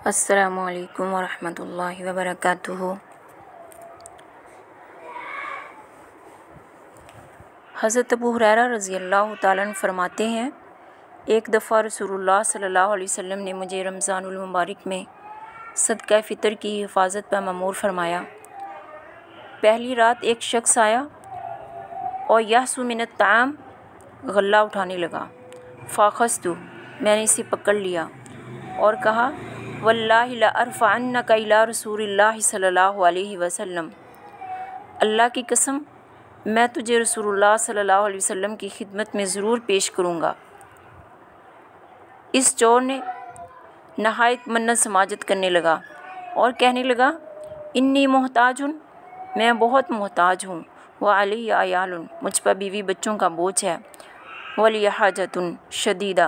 السلام علیکم ورحمۃ اللہ وبرکاتہ۔ حضرت ابو ہریرہ رضی اللہ تعالیٰ عنہ فرماتے ہیں، ایک دفعہ رسول اللہ صلی اللہ علیہ وسلم نے مجھے رمضان المبارک میں صدقہ فطر کی حفاظت پر مأمور فرمایا۔ پہلی رات ایک شخص آیا اور یحسو من الطعام غلہ اٹھانے لگا۔ فاخذتہ، میں نے اسے پکڑ لیا اور کہا، واللہ لأرفعنک الی رسول اللہ صلی اللہ علیہ وسلم، اللہ کی قسم میں تجھے رسول اللہ صلی اللہ علیہ وسلم کی خدمت میں ضرور پیش کروں گا۔ اس چور نے نہایت منت سماجت کرنے لگا اور کہنے لگا، انی محتاج، میں بہت محتاج ہوں، وعلی عیال، مجھ پر بیوی بچوں کا بوجھ ہے، ولی حاجۃ شدیدہ،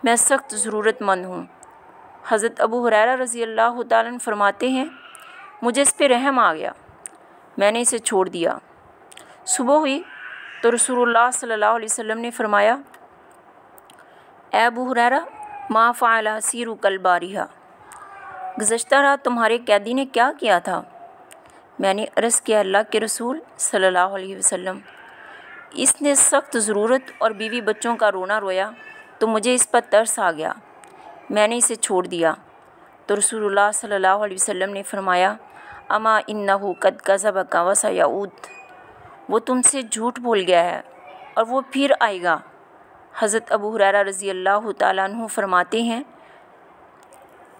میں سخت ضرورت مند ہوں۔ حضرت ابو ہریرہ رضی اللہ تعالیٰ عنہ فرماتے ہیں، مجھے اس پہ رحم آ گیا، میں نے اسے چھوڑ دیا۔ صبح ہوئی تو رسول اللہ صلی اللہ علیہ وسلم نے فرمایا، اے ابو ہریرہ، ما فعل اسیرک البارحہ، گزشتہ رات تمہارے قیدی نے کیا کیا تھا؟ میں نے عرض کیا، اللہ کے رسول صلی اللہ علیہ وسلم، اس نے سخت ضرورت اور بیوی بچوں کا رونا رویا تو مجھے اس پر ترس آ گیا، میں نے اسے چھوڑ دیا۔ تو رسول اللہ صلی اللہ علیہ وسلم نے فرمایا، اما انہ قد کذبک وسیعود، وہ تم سے جھوٹ بول گیا ہے اور وہ پھر آئے گا۔ حضرت ابو ہریرہ رضی اللہ تعالیٰ عنہ فرماتے ہیں،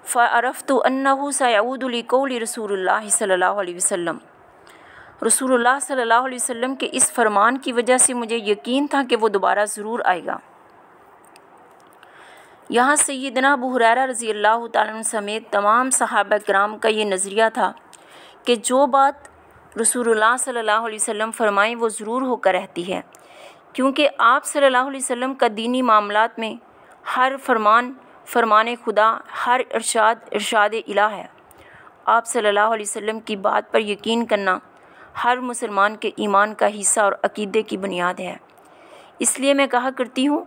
فعرفت انہ سیعود لقول رسول اللہ صلی اللہ علیہ وسلم، رسول اللہ صلی اللہ علیہ وسلم کے اس فرمان کی وجہ سے مجھے یقین تھا کہ وہ دوبارہ ضرور آئے گا۔ یہاں سیدنا ابو ہریرہ رضی اللہ تعالیٰ عنہ سمیت تمام صحابہ کرام کا یہ نظریہ تھا کہ جو بات رسول اللہ صلی اللہ علیہ وسلم فرمائیں وہ ضرور ہو کر رہتی ہے، کیونکہ آپ صلی اللہ علیہ وسلم کا دینی معاملات میں ہر فرمان خدا، ہر ارشاد الہ ہے۔ آپ صلی اللہ علیہ وسلم کی بات پر یقین کرنا ہر مسلمان کے ایمان کا حصہ اور عقیدے کی بنیاد ہے۔ اس لیے میں کہا کرتی ہوں،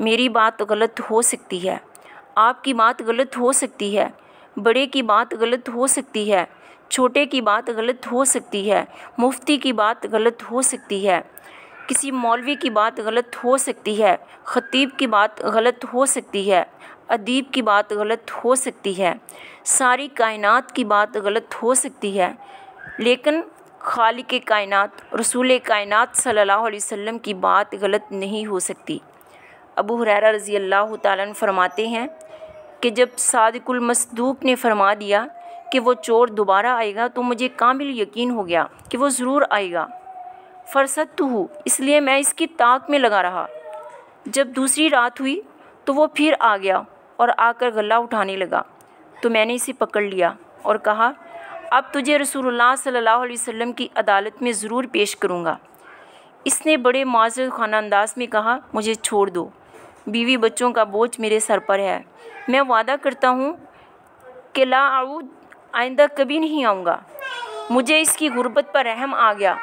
میری بات غلط ہو سکتی ہے، آپ کی بات غلط ہو سکتی ہے، بڑے کی بات غلط ہو سکتی ہے، چھوٹے کی بات غلط ہو سکتی ہے، مفتی کی بات غلط ہو سکتی ہے، کسی مولوی کی بات غلط ہو سکتی ہے، خطیب کی بات غلط ہو سکتی ہے، ادیب کی بات غلط ہو سکتی ہے، ساری کائنات کی بات غلط ہو سکتی ہے، لیکن خالق کائنات رسول کائنات صلی اللہ علیہ وسلم کی بات غلط نہیں ہو سکتی۔ ابو ہریرہ رضی اللہ تعالیٰ عنہ فرماتے ہیں کہ جب صادق المصدوق نے فرما دیا کہ وہ چور دوبارہ آئے گا تو مجھے کامل یقین ہو گیا کہ وہ ضرور آئے گا۔ فرصت ہو، اس لیے میں اس کی طاق میں لگا رہا۔ جب دوسری رات ہوئی تو وہ پھر آ گیا اور آ کر غلہ اٹھانے لگا تو میں نے اسے پکڑ لیا اور کہا، اب تجھے رسول اللہ صلی اللہ علیہ وسلم کی عدالت میں ضرور پیش کروں گا۔ اس نے بڑے معزز خانہ انداز میں کہا، مجھے چھوڑ دو، بیوی بچوں کا بوجھ میرے سر پر ہے، میں وعدہ کرتا ہوں کہ لا اعود، آئندہ کبھی نہیں آؤں گا۔ مجھے اس کی غربت پر رحم آ گیا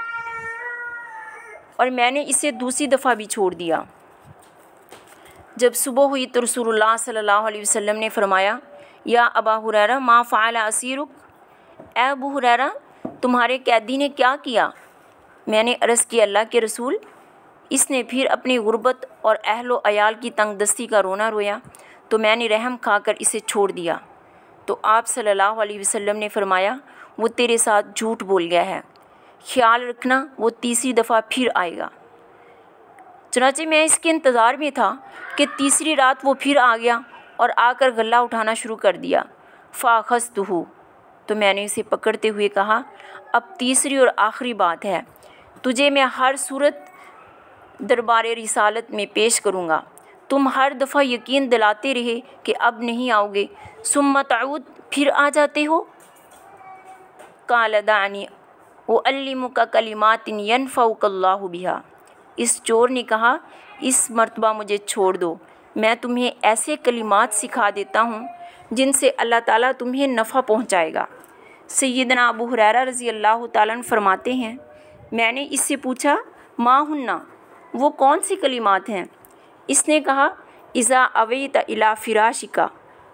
اور میں نے اسے دوسری دفعہ بھی چھوڑ دیا۔ جب صبح ہوئی تو رسول اللہ صلی اللہ علیہ وسلم نے فرمایا، یا ابا ہریرہ ما فعل اسیرک، اے ابو ہریرہ تمہارے قیدی نے کیا کیا؟ میں نے عرض کیا، اللہ کے رسول، اس نے پھر اپنی غربت اور اہل و عیال کی تنگ دستی کا رونا رویا تو میں نے رحم کھا کر اسے چھوڑ دیا۔ تو آپ صلی اللہ علیہ وسلم نے فرمایا، وہ تیرے ساتھ جھوٹ بول گیا ہے، خیال رکھنا وہ تیسری دفعہ پھر آئے گا۔ چنانچہ میں اس کے انتظار میں تھا کہ تیسری رات وہ پھر آ گیا اور آ کر غلہ اٹھانا شروع کر دیا۔ فاخذتہ، تو میں نے اسے پکڑتے ہوئے کہا، اب تیسری اور آخری بات ہے، تجھے میں ہر صورت دربار رسالت میں پیش کروں گا، تم ہر دفعہ یقین دلاتے رہے کہ اب نہیں آؤ گے، ثم تعود، پھر آ جاتے ہو۔ قال دعنی اعلمک کلمات ینفعک اللہ بہا، اس چور نے کہا، اس مرتبہ مجھے چھوڑ دو، میں تمہیں ایسے کلمات سکھا دیتا ہوں جن سے اللہ تعالیٰ تمہیں نفع پہنچائے گا۔ سیدنا ابو ہریرہ رضی اللہ تعالیٰ عنہ فرماتے ہیں، میں نے اس سے پوچھا، ما ہننا، وہ کون سی کلمات ہیں؟ اس نے کہا، اذا اویت الی فراشک،